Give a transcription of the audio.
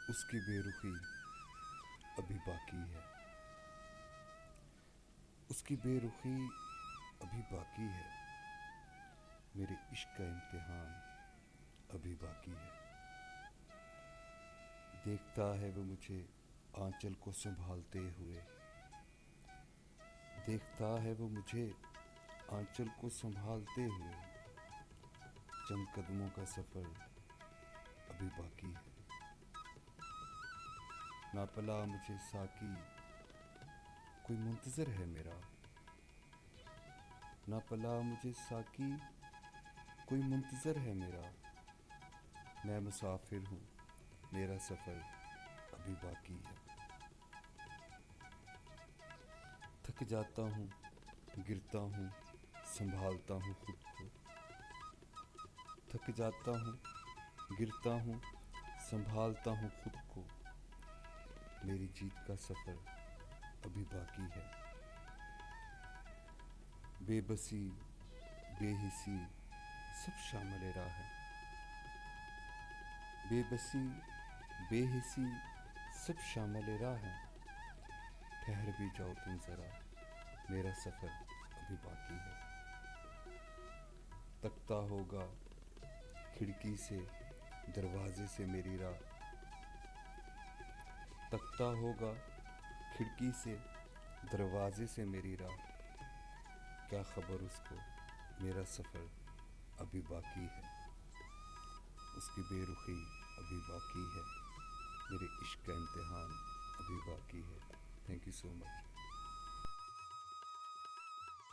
اس کی بے رخی ابھی باقی ہے، اس کی بے رخی ابھی باقی ہے، میرے عشق کا امتحان ابھی باقی ہے۔ دیکھتا ہے وہ مجھے آنچل کو سنبھالتے ہوئے، دیکھتا ہے وہ مجھے آنچل کو سنبھالتے ہوئے، چند قدموں کا سفر ابھی باقی ہے۔ نہ پلا مجھے ساقی کوئی منتظر ہے میرا، نہ پلا مجھے ساقی کوئی منتظر ہے میرا، میں مسافر ہوں میرا سفر ابھی باقی ہے۔ تھک جاتا ہوں، گرتا ہوں، سنبھالتا ہوں خود کو، تھک جاتا ہوں، گرتا ہوں، سنبھالتا ہوں خود کو، میری جیت کا سفر ابھی باقی ہے۔ بے بسی، بے حسی سب شامل راہ ہے، بے بسی، بے حسی سب شامل راہ ہے، ٹھہر بھی جاؤ تم ذرا میرا سفر ابھی باقی ہے۔ تکتا ہوگا کھڑکی سے دروازے سے میری راہ، تکتا ہوگا کھڑکی سے دروازے سے میری راہ، کیا خبر اس کو میرا سفر ابھی باقی ہے، اس کی بے رخی ابھی باقی ہے، میرے عشق کا امتحان ابھی باقی ہے۔ Thank you so much.